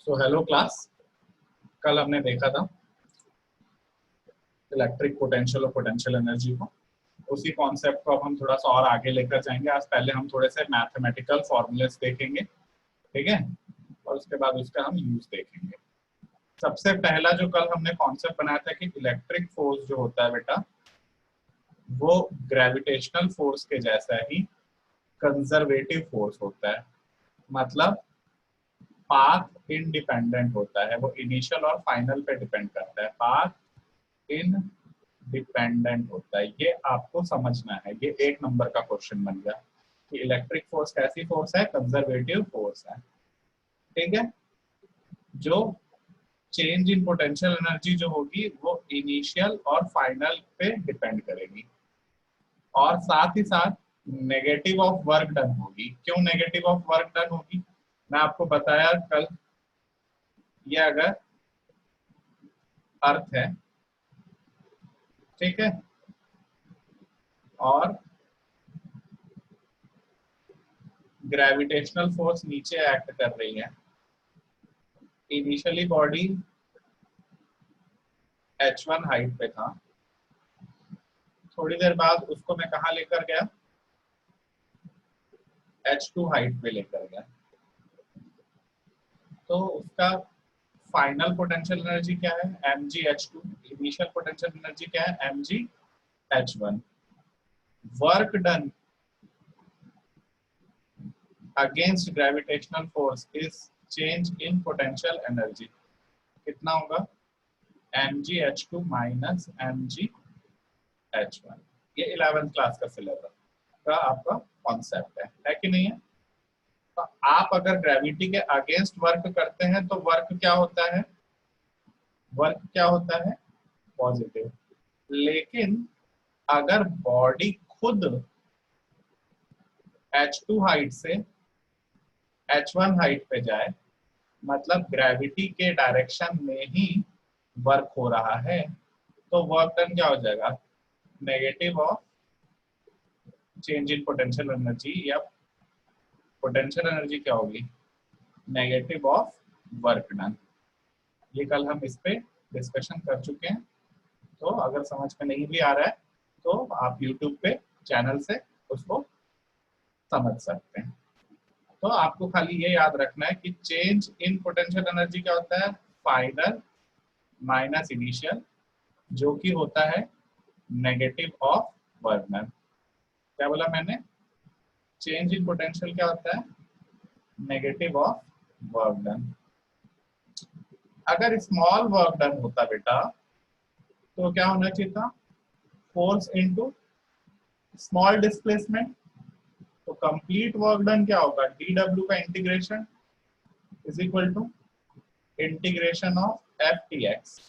So hello class. कल हमने देखा था इलेक्ट्रिक पोटेंशियल और पोटेंशियल एनर्जी को। उसी कॉन्सेप्ट को अब हम थोड़ा सा और आगे लेकर जाएंगे। आज पहले हम थोड़े से मैथमेटिकल फॉर्मूलेस देखेंगे, ठीक है, और उसके बाद उसका हम यूज देखेंगे। सबसे पहला जो कल हमने कॉन्सेप्ट बनाया था कि इलेक्ट्रिक फोर्स जो होता है बेटा, वो ग्रेविटेशनल फोर्स के जैसा ही कंजर्वेटिव फोर्स होता है। मतलब पाथ इंडिपेंडेंट होता है, वो इनिशियल और फाइनल पे डिपेंड करता है। पाथ इंडिपेंडेंट होता है, ये आपको समझना है। ये एक नंबर का क्वेश्चन बन गया कि इलेक्ट्रिक फोर्स कैसी फोर्स है, कंजर्वेटिव फोर्स है, ठीक है। जो चेंज इन पोटेंशियल एनर्जी जो होगी वो इनिशियल और फाइनल पे डिपेंड करेगी, और साथ ही साथ नेगेटिव ऑफ वर्क डन होगी। क्यों नेगेटिव ऑफ वर्क डन होगी, मैं आपको बताया कल। ये अगर अर्थ है, ठीक है, और ग्रेविटेशनल फोर्स नीचे एक्ट कर रही है। इनिशियली बॉडी h1 हाइट पे था, थोड़ी देर बाद उसको मैं कहाँ लेकर गया, h2 हाइट पे लेकर गया। तो उसका फाइनल पोटेंशियल एनर्जी क्या है, mgh2। इनिशियल पोटेंशियल एनर्जी क्या है, mgh1। Work done against gravitational force is change in potential energy. कितना होगा, mgh2 माइनस mgh1। ये 11th क्लास का सिलेबस का आपका कॉन्सेप्ट है कि नहीं है। तो आप अगर ग्रेविटी के अगेंस्ट वर्क करते हैं तो वर्क क्या होता है, वर्क क्या होता है, पॉजिटिव। लेकिन अगर बॉडी खुद h2 हाइट से h1 हाइट पे जाए, मतलब ग्रेविटी के डायरेक्शन में ही वर्क हो रहा है, तो वर्क डन क्या हो जाएगा, negative of change in potential energy, या पोटेंशियल एनर्जी क्या होगी, नेगेटिव ऑफ वर्क डन। ये कल हम इस पे डिस्कशन कर चुके हैं। तो अगर समझ में नहीं भी आ रहा है तो आप YouTube पे चैनल से उसको समझ सकते हैं। तो आपको खाली ये याद रखना है कि चेंज इन पोटेंशियल एनर्जी क्या होता है, फाइनल माइनस इनिशियल, जो कि होता है नेगेटिव ऑफ वर्क डन। क्या बोला मैंने, चेंज इन पोटेंशियल क्या होता है, नेगेटिव ऑफ वर्क डन। अगर स्मॉल वर्क डन होता बेटा तो क्या होना चाहिए था, फोर्स इनटू स्मॉल डिस्प्लेसमेंट। तो कंप्लीट वर्क डन क्या होगा, dw का integration is equal to integration of ftx।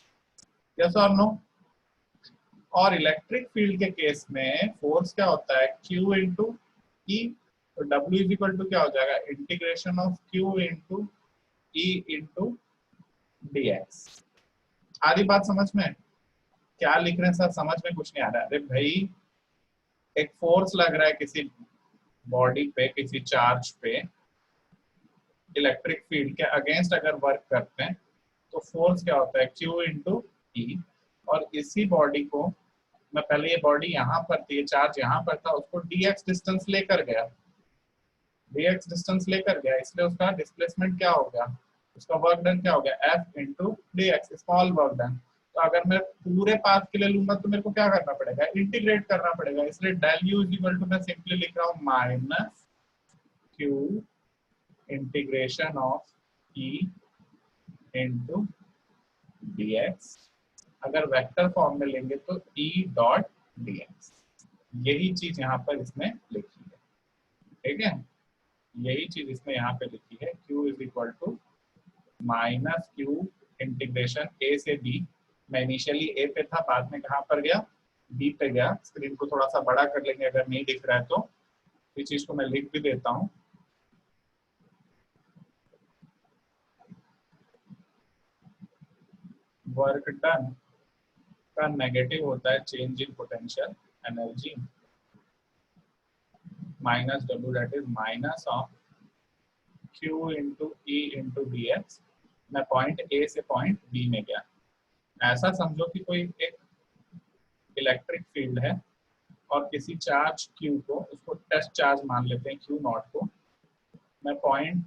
Yes और नो। और इलेक्ट्रिक फील्ड के केस में फोर्स क्या होता है, q इंटू ई। तो w इज इक्वल टू क्या हो जाएगा, integration of q into E into dx। आधी बात समझ में, क्या लिख रहे हैं सर, समझ में कुछ नहीं आ रहा है। अरे भाई, एक फोर्स लग रहा है किसी बॉडी पे, किसी चार्ज पे, इलेक्ट्रिक फील्ड के अगेंस्ट अगर वर्क करते हैं तो फोर्स क्या होता है, Q इंटू ई। और इसी बॉडी को मैं, पहले ये बॉडी यहाँ पर थी, चार्ज यहाँ पर था, उसको dx डिस्टेंस लेकर गया, dx डिस्टेंस लेकर गया, इसलिए उसका डिस्प्लेसमेंट क्या हो गया, उसका वर्क डन क्या हो गया, F into dx, small work done. तो अगर मैं पूरे पाथ के लिए लूंगा तो मेरे को क्या करना पड़ेगा, इंटीग्रेट करना पड़ेगा। इसलिए del U is equal to, मैं सिंपली लिख रहा हूँ minus Q integration of E into dx। अगर वेक्टर फॉर्म में लेंगे तो E डॉट dx। यही चीज यहाँ पर इसमें लिखी है, ठीक है, यही चीज इसमें यहाँ पे लिखी है। Q is equal to minus Q integration A से B। मैं इनिशियली A पे था, बाद में कहाँ पर गया, B पे गया। स्क्रीन को थोड़ा सा बड़ा कर लेंगे अगर नहीं दिख रहा है तो। इस चीज को मैं लिख भी देता हूँ। वर्क डन का नेगेटिव होता है change in potential energy minus W, that is minus of Q into E into dx। मैं पॉइंट ए से पॉइंट बी में गया। ऐसा समझो कि कोई एक इलेक्ट्रिक फील्ड है और किसी चार्ज Q को, उसको टेस्ट चार्ज मान लेते हैं Q नॉट को, मैं पॉइंट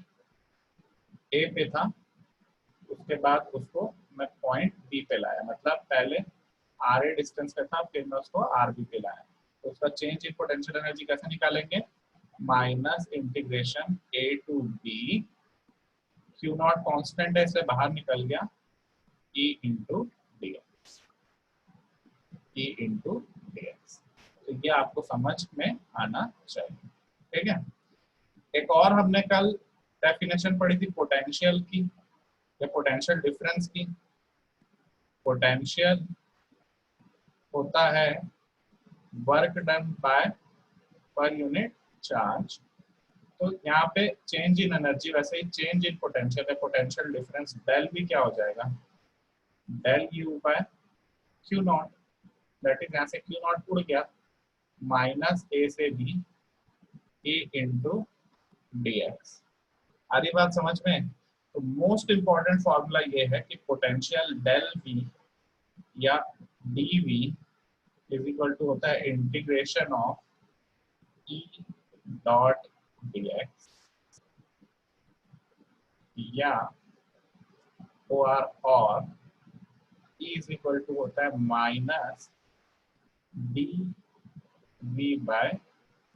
ए पे था, उसके बाद उसको मैं पॉइंट बी पे लाया, मतलब पहले आर ए डिस्टेंस पे था, फिर मैं उसको आर बी पे लाया। तो उसका चेंज इन पोटेंशियल एनर्जी कैसे निकालेंगे? Minus integration A to B, Q naught constant है इससे बाहर निकल गया, E into D X, E into D X. तो ये आपको समझ में आना चाहिए, ठीक है। एक और हमने कल डेफिनेशन पढ़ी थी पोटेंशियल की, या पोटेंशियल डिफरेंस की। पोटेंशियल होता है work done by per unit charge. तो यहाँ पे चेंज इन एनर्जी, वैसे ही चेंज इन पोटेंशियल है, पोटेंशियल डिफरेंस डेल भी क्या हो जाएगा? Del U by Q naught, that is यहाँ से क्यू नॉट उड़ गया, माइनस ए से B E into D X. आधी बात समझ में? तो मोस्ट इंपॉर्टेंट फॉर्मूला ये है कि पोटेंशियल डेल वी या D V is equal to होता है integration of E dot D X या और ई इज इक्वल टू होता है minus D V by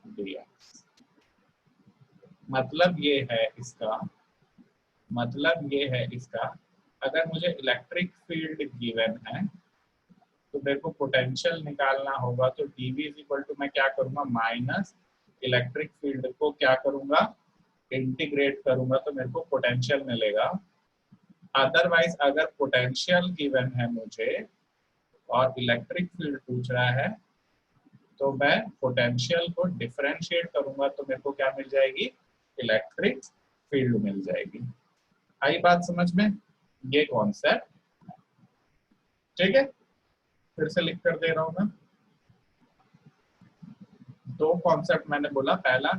D X. मतलब ये है इसका, मतलब ये है इसका, अगर मुझे इलेक्ट्रिक फील्ड गिवन है तो मेरे को पोटेंशियल निकालना होगा, तो dv इज इक्वल टू मैं क्या करूंगा? माइनस इलेक्ट्रिक फील्ड को क्या करूंगा? इंटीग्रेट करूंगा, तो मेरे को पोटेंशियल मिलेगा। अदरवाइज अगर पोटेंशियल गिवन है मुझे और इलेक्ट्रिक फील्ड पूछ रहा है, तो मैं पोटेंशियल को डिफरेंशिएट करूंगा, तो मेरे को क्या मिल जाएगी? इलेक्ट्रिक फील्ड मिल जाएगी। आई बात समझ में? ये कॉन्सेप्ट, ठीक है। फिर से लिख कर दे रहा हूं मैं। दो कॉन्सेप्ट मैंने बोला, पहला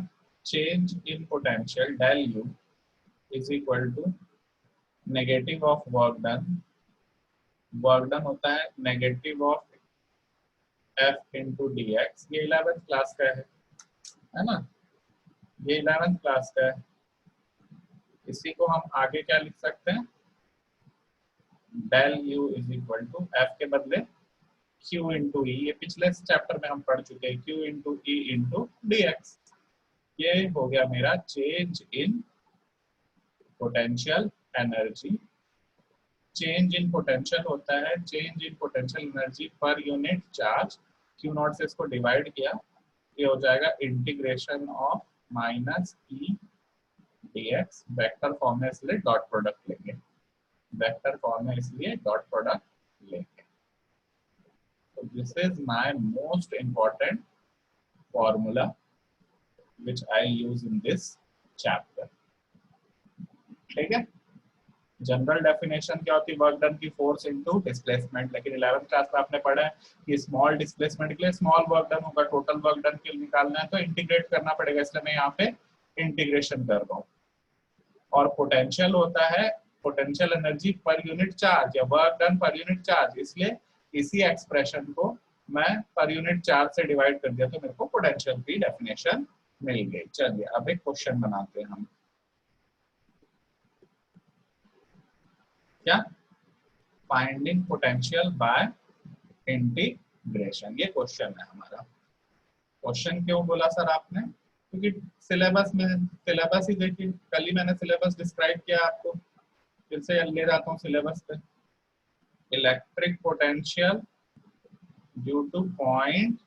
change in potential del U is equal to negative of work done. Work done होता है negative of F into D X. ये 11th क्लास का है ना? ये 11th क्लास का है। इसी को हम आगे क्या लिख सकते हैं? Del U is equal to F के बदले Q इंटू ई, ये पिछले चैप्टर में हम पढ़ चुके हैं, Q इंटू ई इंटू डी एक्स। ये हो गया मेरा change in potential energy. Change in potential होता है change in potential energy per unit charge. Q not से इसको डिवाइड किया, ये हो जाएगा integration of minus E D x. Vector form में इसलिए डॉट प्रोडक्ट लेंगे, वेक्टर फॉर्म में इसलिए डॉट प्रोडक्ट लेंगे। So this is my most important formula which I use in this chapter. ठीक है। जनरल डेफिनेशन क्या होती है वर्क डन की? Force into displacement. लेकिन 11th क्लास में आपने पढ़ा है कि स्मॉल डिस्प्लेसमेंट के लिए स्मॉल वर्क डन होगा, टोटल वर्क डन के लिए निकालना है तो इंटीग्रेट करना पड़ेगा, इसलिए मैं यहाँ पे इंटीग्रेशन कर रहा हूँ। और पोटेंशियल होता है potential energy per unit charge या work done per unit charge, इसलिए इसी एक्सप्रेशन को मैं पर यूनिट चार्ज से डिवाइड कर दिया, तो मेरे को पोटेंशियल की डेफिनेशन मिल गई। चलिए अब एक क्वेश्चन बनाते हैं हम। क्या? फाइंडिंग पोटेंशियल बाय इंटीग्रेशन, ये क्वेश्चन है हमारा। क्वेश्चन क्यों बोला सर आपने? क्योंकि सिलेबस में, सिलेबस ही देखिए, कल ही मैंने सिलेबस डिस्क्राइब किया आपको, फिर से ले जाता हूँ सिलेबस पे। Electric potential due to point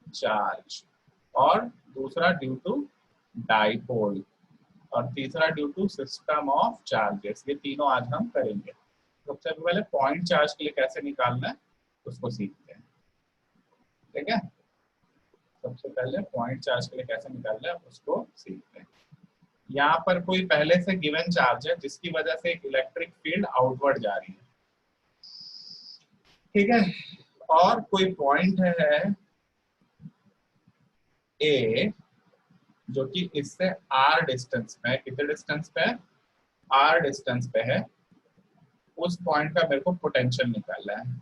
charge, और दूसरा ड्यू टू डाइपोल, और तीसरा due to system of charges. ये तीनों आज हम करेंगे। सबसे पहले पॉइंट चार्ज के लिए कैसे निकालना है उसको सीखते हैं, ठीक है। सबसे पहले पॉइंट चार्ज के लिए कैसे निकालना है उसको सीखते हैं। यहाँ पर कोई पहले से गिवन चार्ज है जिसकी वजह से एक इलेक्ट्रिक फील्ड आउटवर्ड जा रही है, ठीक है। और कोई पॉइंट है ए जो कि इससे r डिस्टेंस पे है। कितने डिस्टेंस पे है? r डिस्टेंस पे है। उस पॉइंट का मेरे को पोटेंशियल निकालना है।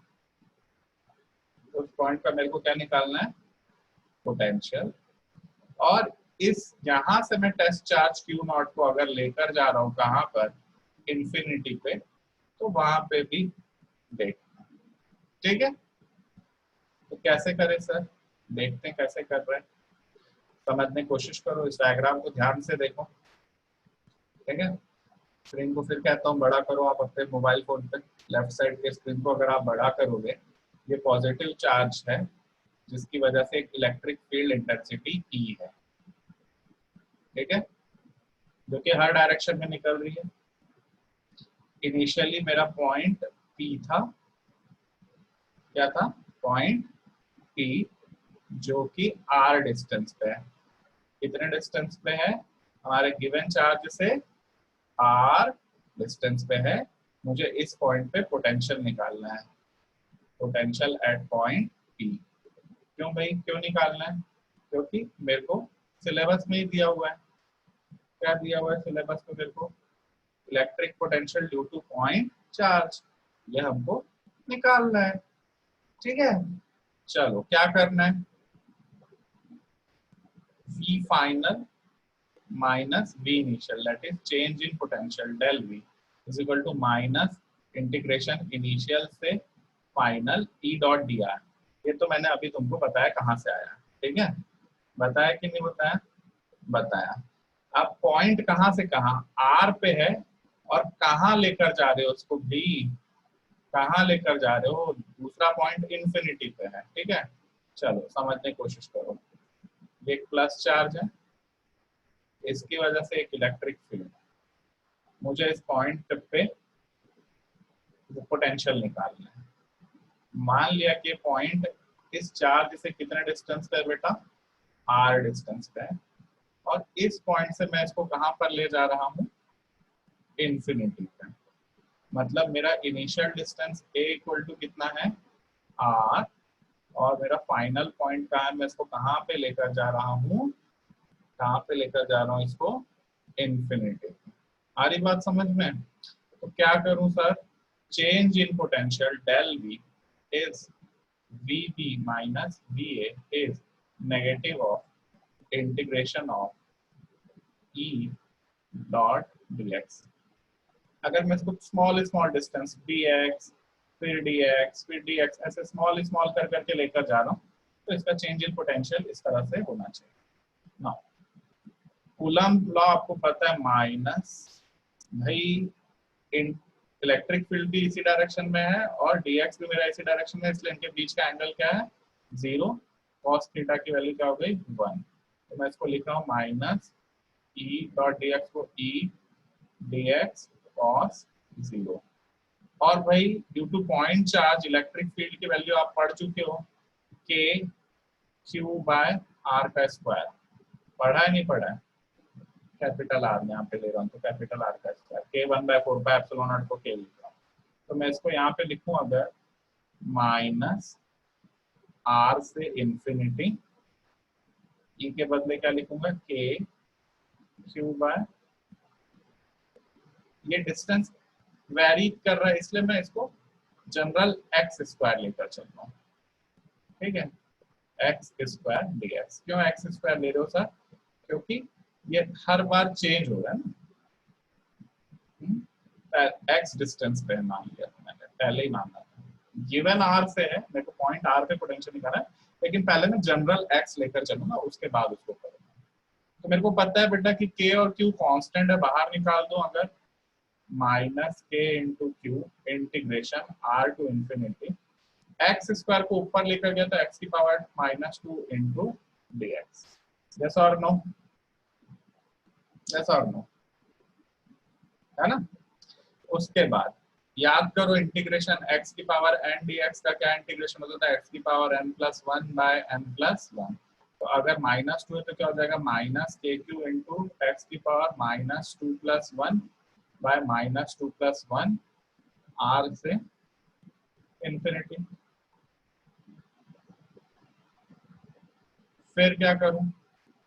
उस पॉइंट का मेरे को क्या निकालना है? पोटेंशियल। और इस यहां से मैं टेस्ट चार्ज क्यू नॉट को अगर लेकर जा रहा हूं कहां पर? इंफिनिटी पे, तो वहां पे भी देखना। ठीक है, तो कैसे करें सर? देखते हैं कैसे कर रहे हैं, समझने की कोशिश करो, इस डायग्राम को ध्यान से देखो। ठीक है, स्क्रीन को फिर कहता हूँ बड़ा करो आप अपने मोबाइल फोन पे। लेफ्ट साइड के स्क्रीन को अगर आप बड़ा करोगे, ये पॉजिटिव चार्ज है जिसकी वजह से एक इलेक्ट्रिक फील्ड इंटेंसिटी ई है। ठीक है, जो कि हर डायरेक्शन में निकल रही है। इनिशियली मेरा पॉइंट पी था, क्या था? पॉइंट पी, जो कि आर डिस्टेंस पे है। कितने डिस्टेंस पे है? हमारे गिवन चार्ज से आर डिस्टेंस पे है। मुझे इस पॉइंट पे पोटेंशियल निकालना है, पोटेंशियल एट पॉइंट पी। क्यों भाई, क्यों निकालना है? क्योंकि मेरे को सिलेबस में ही दिया हुआ है। क्या दिया हुआ है सिलेबस में मेरे को? Electric potential due to point charge, ये हमको निकालना है। ठीक है, चलो क्या करना है? V final minus V initial, that is change in potential del V is equal to minus integration initial से final E dot d r. ये तो मैंने अभी तुमको बताया कहाँ से आया। ठीक है, बताया कि नहीं बताया? बताया। अब पॉइंट कहाँ से कहाँ? R पे है, और कहाँ लेकर जा रहे हो उसको? B। कहाँ लेकर जा रहे हो? दूसरा पॉइंट इंफिनिटी पे है। ठीक है, चलो समझने की कोशिश करो। ये एक प्लस चार्ज है, इसकी वजह से एक इलेक्ट्रिक फील्ड। मुझे इस पॉइंट पे पोटेंशियल निकालना है। मान लिया कि पॉइंट इस चार्ज से कितने डिस्टेंस पे है बेटा? आर डिस्टेंस पे है, और इस पॉइंट से मैं इसको कहां पर ले जा रहा हूं? इंफिनिटी पे। मतलब मेरा initial distance A equal to कितना है? आर, और मेरा फाइनल पॉइंट कहाँ है? मैं इसको कहां पे लेकर जा रहा हूँ? कहां पे लेकर जा रहा हूँ इसको? इंफिनिटी। आ रही बात समझ में? तो क्या करूं sir? Change in potential del V is VB minus VA is negative of integration of E dot dx। अगर मैं इसको स्मॉल स्मॉल डिस्टेंस dx, फिर dx, फिर dx, ऐसे स्मॉल स्मॉल कर करके लेकर जा रहा हूँ, तो इसका चेंज इन पोटेंशियल इस तरह से होना चाहिए ना। कूलम्ब लॉ आपको पता है, माइनस भाई इलेक्ट्रिक फील्ड भी इसी डायरेक्शन में है और dx भी मेरा इसी डायरेक्शन में है, इसलिए इनके बीच का एंगल क्या है? 0। cos थीटा की वैल्यू क्या हो गई? 1। तो मैं इसको लिख रहा हूँ माइनस ई डॉट डी एक्स को ई डी एक्स कॉस 0। और भाई due to point charge electric field की वैल्यू आप पढ़ चुके हो, के क्यू बाय आर का स्क्वायर। पढ़ा है नहीं पढ़ा है? कैपिटल आर में यहाँ पे ले रहा हूँ, तो कैपिटल आर का स्क्वायर, के 1/4 को के लिख रहा हूँ। तो मैं इसको यहाँ पे लिखूं अगर, माइनस आर से इंफिनिटी, ई के बदले क्या लिखूंगा? के क्यू बाय, ये डिस्टेंस वेरी कर रहा है इसलिए मैं इसको जनरल एक्स स्क्वायर लेकर चल रहा हूँ। ठीक है, एक्स स्क्वायर डी एक्स। क्यों एक्स स्क्वायर ले रहे हो सर? क्योंकि ये हर बार चेंज हो रहा है ना। एक्स डिस्टेंस पे मान लिया मैंने, पहले ही माना था। गिवन आर से है, मेरे को पॉइंट आर पे पोटेंशियल निकालना है, लेकिन पहले मैं जनरल एक्स लेकर चलूंगा, उसके बाद उसको करूंगा। तो मेरे को पता है बेटा कि के और क्यू कांस्टेंट है, बाहर निकाल दो अगर, माइनस के into Q integration R to infinity, X square को ऊपर लेकर गया तो एक्स की power -2 into D X. Yes और नो? यस और नो? है ना। उसके बाद याद करो इंटीग्रेशन एक्स की पावर एन डी एक्स का क्या इंटीग्रेशन होता है? एक्स की power n plus 1 by n plus 1। तो अगर -2 है तो क्या हो जाएगा? माइनस के क्यू इंटू एक्स की power -2 plus 1 by -2 plus 1 R से इंफिनिटी। फिर क्या करूं?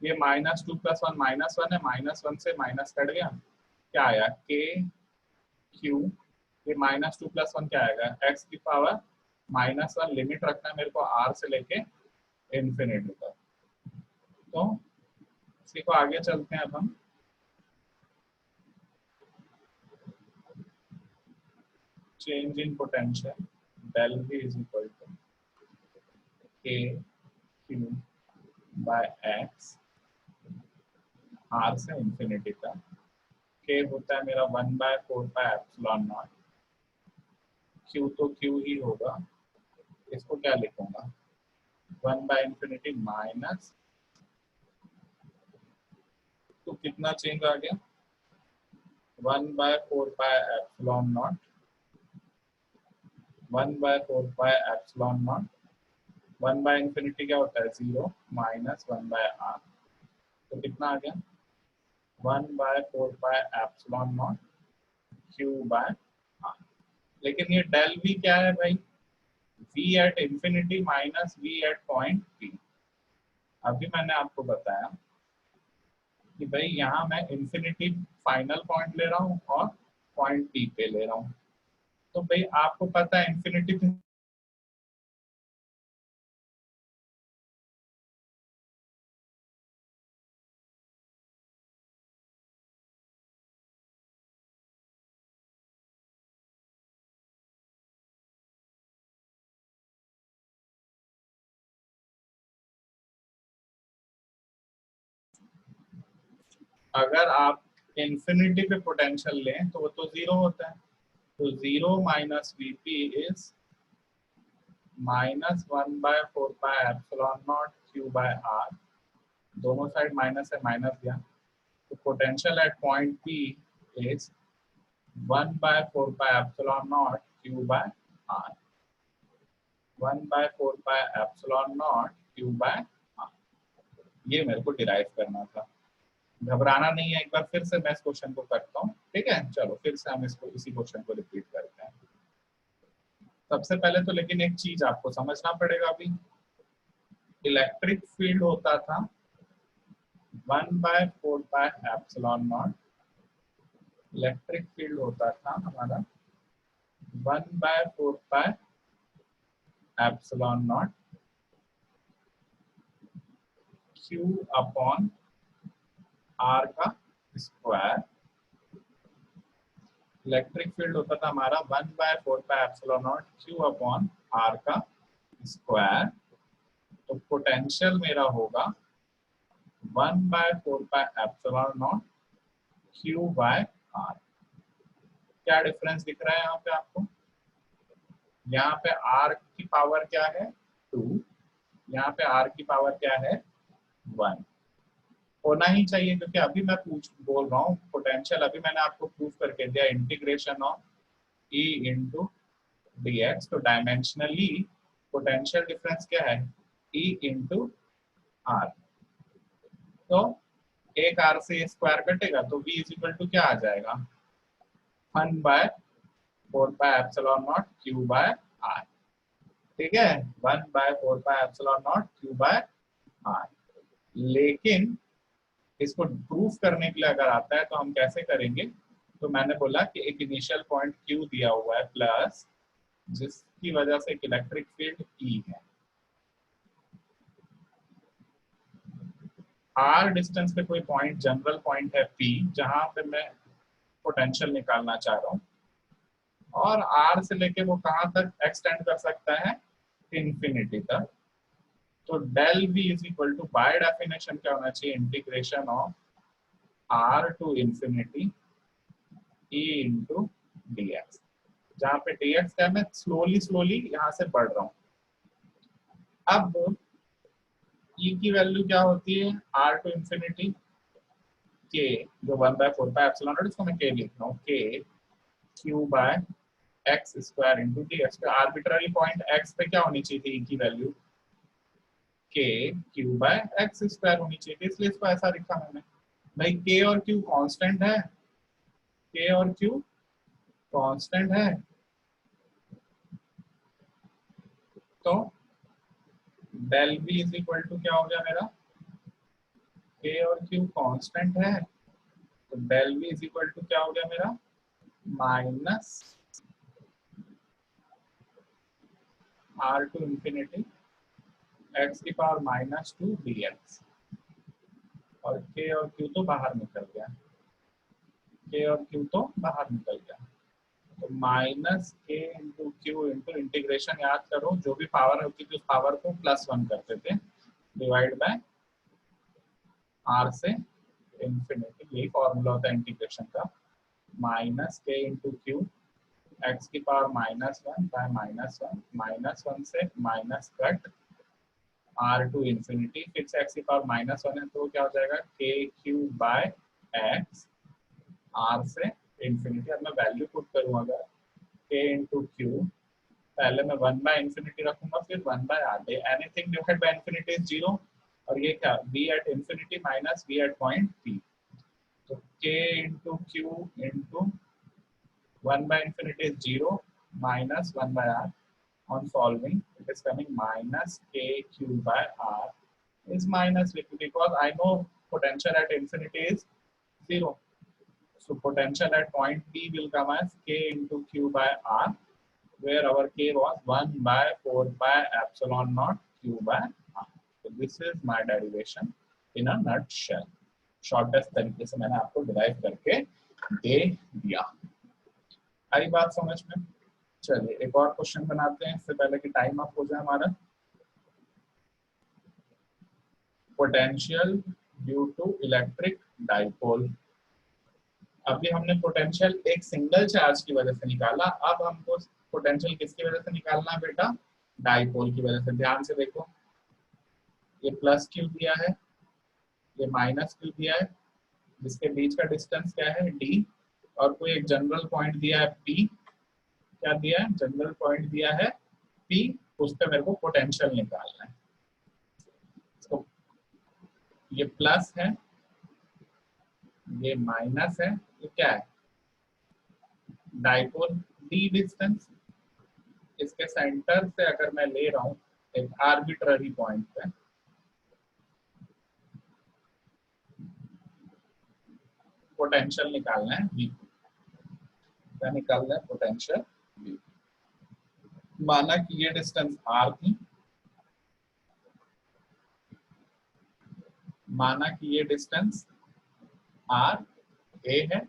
ये -2 प्लस 1 -1 है, -1 से माइनस कट गया, क्या आया? के क्यू ये -2 + 1 क्या आएगा, x⁻⁻1 लिमिट रखना है मेरे को r से लेके इंफिनिटी तक। तो इसी को आगे चलते हैं अब हम। Change in potential del V is equal to k q by x r से इंफिनिटी तक। k होता है मेरा 1/4πε0, q तो q ही होगा, इसको क्या लिखूंगा 1/∞ माइनस, तो कितना चेंज आ गया 1/4πε0, 1/4πε0, 1/∞ क्या होता है 0 माइनस 1/r, तो कितना आ गया 1/4πε0 q/r। लेकिन ये डेल v क्या है भाई, v at infinity minus v at point p। अभी मैंने आपको बताया कि भाई यहाँ मैं इंफिनिटी फाइनल पॉइंट ले रहा हूँ और पॉइंट p पे ले रहा हूँ। तो भाई आपको पता है इंफिनिटी पे अगर आप इंफिनिटी पे पोटेंशियल लें तो वो तो जीरो होता है, तो 0 माइनस वीपी इज -1/4πε0 q/r। दोनों साइड माइनस है, माइनस गया, तो potential at point P is 1/4πε0 q/r, 1/4πε0 q/r। ये मेरे को डिराइव करना था, घबराना नहीं है। एक बार फिर से मैं इस क्वेश्चन को करता हूँ, ठीक है। चलो फिर से हम इसको इसी क्वेश्चन को रिपीट करते हैं। सबसे पहले तो लेकिन एक चीज आपको समझना पड़ेगा, अभी इलेक्ट्रिक फील्ड होता था 1/4πε0, इलेक्ट्रिक फील्ड होता था हमारा 1/4πε0 q/r का स्क्वायर। इलेक्ट्रिक फील्ड होता था हमारा 1/4πε0 q/r का स्क्वायर। तो पोटेंशियल मेरा होगा 1/4πε0 q/r। क्या डिफरेंस दिख रहा है यहाँ पे आपको, यहाँ पे r की पावर क्या है 2, यहाँ पे r की पावर क्या है 1। होना ही चाहिए क्योंकि अभी मैं बोल रहा हूँ पोटेंशियल, अभी मैंने आपको प्रूव करके दिया integration of e into D X. तो डायमेंशनली पोटेंशियल डिफरेंस क्या है e इंटू आर। तो एक r से स्क्वायर कटेगा तो v इज इक्वल टू क्या आ जाएगा 1/4πε0 q/r। ठीक है, 1/4πε0 q/r। लेकिन इसको प्रूफ करने के लिए अगर आता है तो हम कैसे करेंगे, तो मैंने बोला कि एक इनिशियल पॉइंट Q दिया हुआ है प्लस जिसकी वजह से इलेक्ट्रिक फील्ड E है, R डिस्टेंस पे कोई पॉइंट जनरल पॉइंट है P जहां पे मैं पोटेंशियल निकालना चाह रहा हूँ, और R से लेके वो कहां तक एक्सटेंड कर सकता है इंफिनिटी तक। तो del V is equal to by definition क्या होना चाहिए integration of R to infinity e into D x, जहाँ पे डी एक्स क्या मैं स्लोली यहाँ से बढ़ रहा हूँ। अब e की वैल्यू क्या होती है r टू इंफिनिटी k, जो 1/4πε0, इसको मैं k लिख रहा हूँ, k q/x² into D x. पे आर्बिट्ररी पॉइंट x पे क्या होनी चाहिए थी e की वैल्यू k q/x² होनी चाहिए थी, इसलिए इसको ऐसा लिखा मैंने। भाई k और q कांस्टेंट है, k और q कांस्टेंट है, तो del v is equal to क्या हो गया मेरा, k और q कांस्टेंट है, तो del v is equal to क्या हो गया मेरा minus r to infinity x की पावर -2 dx, और k और q तो बाहर निकल गया, k और q तो बाहर निकल गया, तो माइनस के इंटू क्यू इंटू इंटीग्रेशन, याद करो जो भी पावर होती थी उस पावर को +1 करते थे, डिवाइड बाय r से इंफिनिटी, यही फॉर्मूला होता है इंटीग्रेशन का, माइनस के इंटू क्यू एक्स की पावर -1 बाय -1 से minus cut r to infinity, फिर से x की पावर -1 है तो क्या हो जाएगा के क्यू बाय एक्स r से इंफिनिटी। अब मैं वैल्यू पुट करूँ अगर k इंटू क्यू, पहले मैं 1 बाय इंफिनिटी रखूंगा, फिर 1 by r, anything divide by infinity is 0, और ये क्या v at infinity minus v at point p, तो k into q into 1 by infinity is 0 minus 1 by r. On solving, it is coming minus k q by r is minus v, because I know potential at infinity is 0. So potential at point P will come as k into q by r, where our k was 1 by 4 by epsilon naught q by r. So this is my derivation in a nutshell. Shortest तरीके से मैंने आपको derive करके दे दिया। आई बात समझ में? चलिए एक और क्वेश्चन बनाते हैं इससे पहले कि टाइम अप हो जाए हमारा। Potential due to electric dipole. अभी हमने पोटेंशियल एक सिंगल चार्ज की वजह से निकाला, अब हमको पोटेंशियल किसकी वजह से निकालना है बेटा? डाइपोल की वजह से। ध्यान से देखो, ये प्लस क्यू दिया है, ये माइनस क्यू दिया है, जिसके बीच का डिस्टेंस क्या है d, और कोई एक जनरल पॉइंट दिया है p, क्या दिया है? जनरल पॉइंट दिया है p, उस पे मेरे को पोटेंशियल निकालना है। तो ये प्लस है, ये माइनस है, ये क्या है? डाइपोल d डिस्टेंस, इसके सेंटर से अगर मैं ले रहा हूँ एक आर्बिट्ररी पॉइंट पे, पोटेंशियल निकालना है v, क्या निकालना है? Potential v। माना कि ये डिस्टेंस r थी, माना कि ये डिस्टेंस r a है,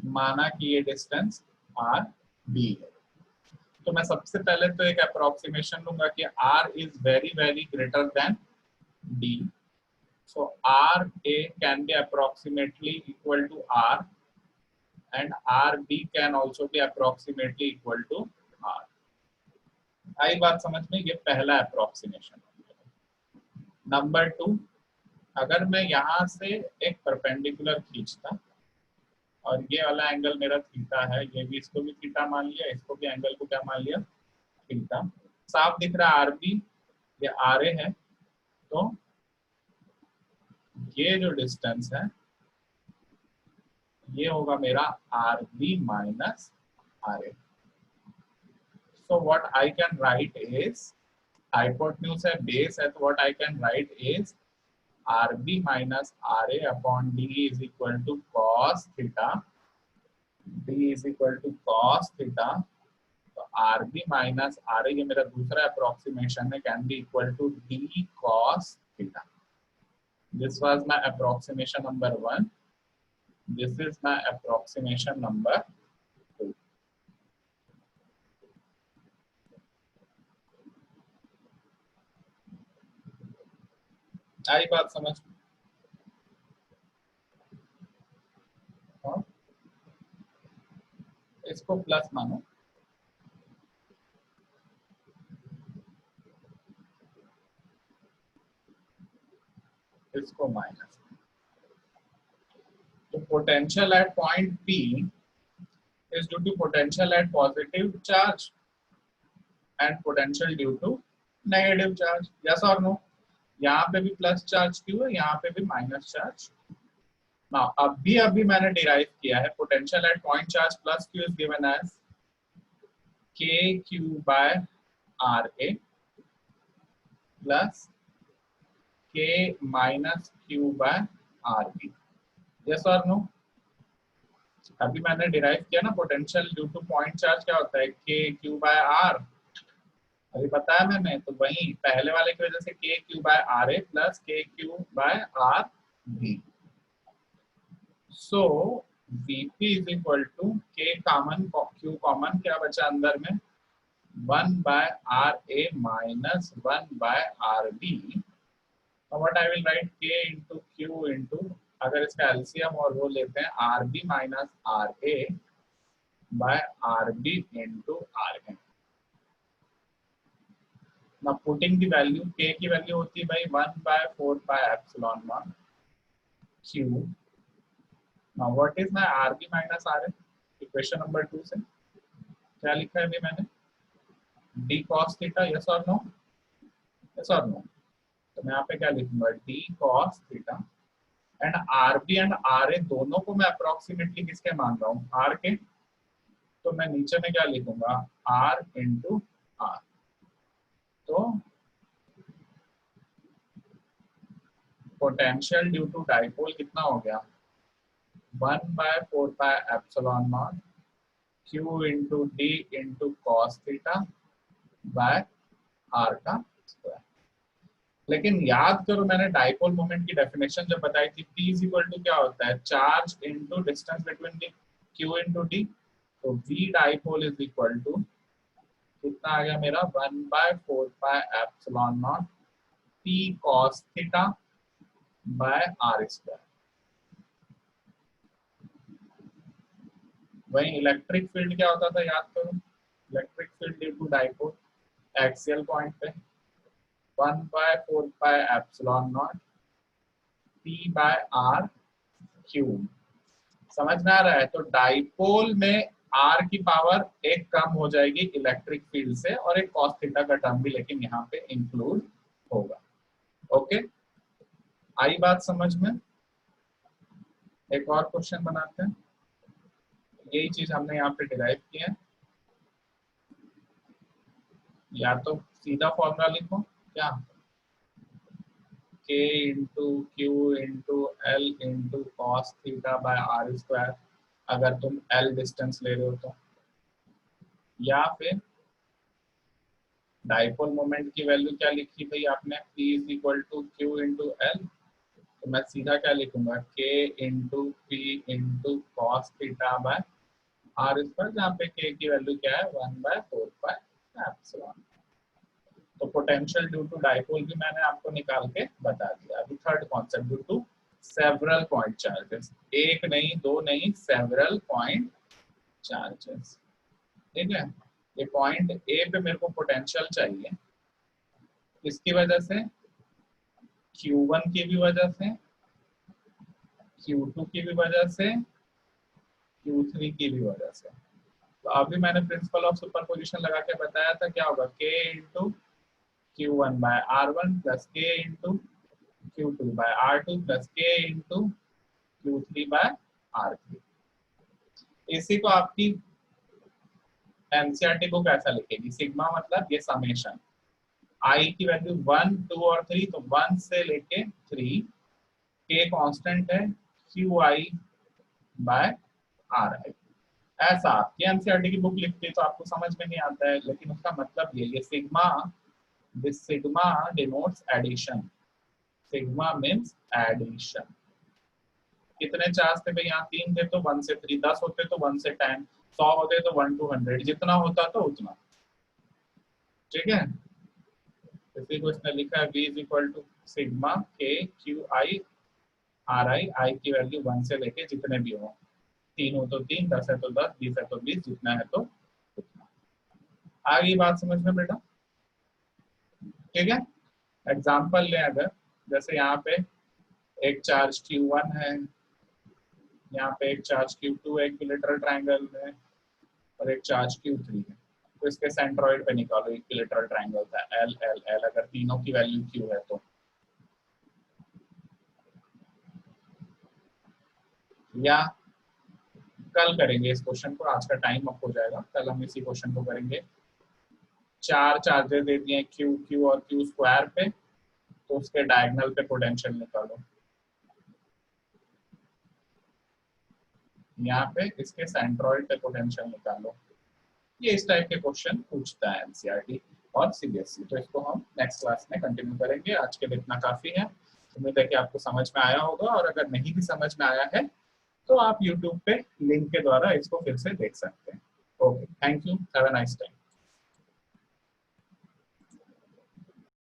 माना कि ये डिस्टेंस r b है। तो मैं सबसे पहले तो एक अप्रोक्सीमेशन लूंगा कि r is very very greater than d, so RA can be approximately equal to R and RB can also be approximately equal to R। आई बात समझ में? ये पहला अप्रोक्सीमेशन। नंबर 2, अगर मैं यहाँ से एक परपेंडिकुलर खींचता और ये वाला एंगल मेरा थीटा है, ये भी, इसको भी थीटा मान लिया, इसको भी एंगल को क्या मान लिया? थीटा। साफ दिख रहा है RB, ये RA है, तो ये जो डिस्टेंस है ये होगा मेरा RB minus RA। So what I can write is, hypotenuse है, base है, तो what I can write is RB minus RA upon D is equal to cos theta, D is equal to cos theta, तो RB minus RA ये मेरा दूसरा approximation है, can be equal to D cos theta। This was my approximation number 1, this is my approximation number 2। आई बात समझ? हाँ? इसको plus मानो, इसको माइनस। तो potential at point P is due to potential at positive charge and potential due to negative charge। yes or no? यहाँ पे भी प्लस चार्ज क्यों है, यहाँ पे भी माइनस चार्ज। now अभी मैंने डिराइव किया है potential at point charge plus q is given as k q by r a plus k minus q by r b. Yes और नो? अभी मैंने डिराइव किया ना potential due to point charge क्या होता है, के क्यू बाय आर, अभी बताया मैंने। तो वही पहले वाले की वजह से k q by r a plus k q by r b. So Vp is equal to k common, q common, क्या बचा अंदर में 1 by r a minus 1 by r b. What I will write k into q into, अगर इसका LCM और वो लेते हैं r b minus r a by r b into r a. Now putting the value, k की value होती है भाई 1 by 4 pi epsilon 1 q। Now what is my rb minus ra? Equation number 2 से क्या लिखा है अभी मैंने, d cos थीटा, यस और नो, यस और नो। तो मैं यहाँ पे क्या लिखूंगा, d cos theta and rb and ra दोनों को मैं अप्रोक्सीमेटली किसके मान रहा हूँ, r के। तो मैं नीचे में क्या लिखूंगा, r इंटू r। तो पोटेंशियल ड्यू टू डाइपोल कितना हो गया, 1 by 4 pi epsilon naught q into d into cos theta by r का स्क्वायर। लेकिन याद करो मैंने डाइपोल मोमेंट की डेफिनेशन जब बताई थी, p इज इक्वल टू क्या होता है, charge into distance between the q into d। तो v dipole is equal to कितना आ गया मेरा, 1 by 4 pi epsilon naught p cos theta by r square. वही इलेक्ट्रिक फील्ड क्या होता था याद करो, electric field due to dipole axial point पे 1 by 4 pi epsilon naught p by r cube. समझ में आ रहा है। तो डाइपोल में r की पावर एक कम हो जाएगी इलेक्ट्रिक फील्ड से, और एक cos थीटा का टर्म भी लेकिन यहाँ पे इंक्लूड होगा। ओके, आई बात समझ में। एक और क्वेश्चन बनाते हैं, यही चीज हमने यहाँ पे डिराइव किया है। या तो सीधा फॉर्मूला लिखो, क्या k into q into l into cos theta by r square, अगर तुम l डिस्टेंस ले रहे हो तो। या फिर डाइपोल मोमेंट की वैल्यू क्या लिखी भाई आपने, p is equal to q into l. तो मैं सीधा क्या लिखूंगा, k into p into cos theta by r square, जहाँ पे k की वैल्यू क्या है 1 बाय 4 पाई एप्सिलॉन। तो पोटेंशियल ड्यू टू डाइपोल भी मैंने आपको निकाल के बता दिया। अभी third concept, due to several point charges, एक नहीं दो नहीं, सेवरल पॉइंट चार्जेस। ठीक है, ये पॉइंट ए पे मेरे को पोटेंशियल चाहिए, इसकी वजह से Q1 की भी वजह से, Q2 की भी वजह से, Q3 की भी वजह से। तो अभी मैंने प्रिंसिपल ऑफ सुपरपोजिशन लगा के बताया था, क्या होगा, K इंटू Q1 बाय R1 plus K into Q2 by R2 plus K into Q3 by R3। इसी को आपकी एनसीईआरटी बुक ऐसा लिखेगी, सिग्मा मतलब ये समेशन, I की वैल्यू 1 2 और 3, तो 1 से लेके 3, K कांस्टेंट है, QI बाय RI। ऐसा आपकी एनसीईआरटी की बुक लिखती है तो आपको समझ में नहीं आता है, लेकिन उसका मतलब ये sigma, this sigma denotes addition, sigma means addition. कितने चार्ज थे भाई यहाँ, 3 थे तो 1 से 3, 10 होते तो 1 से 10, 100 होते तो 1 to 100, जितना होता तो उतना। ठीक है, इसी को इसने लिखा है v is equal to sigma k q i r i, i की वैल्यू 1 से लेके जितने भी हो, 3 हो तो 3, 10 है तो 10, 20 है तो 20, जितना है तो उतना। आ गई बात समझ में बेटा। ठीक है, एग्जाम्पल लें अगर, जैसे यहाँ पे एक चार्ज Q1 है, यहाँ पे एक चार्ज Q2 है इक्विलेटरल ट्रायंगल में, और एक चार्ज Q3 है। तो इसके सेंट्रॉइड पे निकालो, इक्विलेटरल ट्रायंगल था L L L, अगर तीनों की वैल्यू Q है तो। या कल करेंगे इस क्वेश्चन को, आज का टाइम अप हो जाएगा, कल हम इसी क्वेश्चन को करेंगे। 4 चार्जेस दे दिए Q Q और Q स्क्वायर पे, तो उसके डायगोनल पे पोटेंशियल निकालो। यहाँ पे इसके सेंट्रॉइड पे पोटेंशियल निकालो। ये इस टाइप के क्वेश्चन पूछता है एनसीईआरटी और सीबीएसई। तो इसको हम नेक्स्ट क्लास में कंटिन्यू करेंगे। आज के लिए इतना काफी है। उम्मीद है कि आपको समझ में आया होगा, और अगर नहीं भी समझ में आया है तो आप यूट्यूब पे लिंक के द्वारा इसको फिर से देख सकते हैं। Okay, thank you, have a nice time.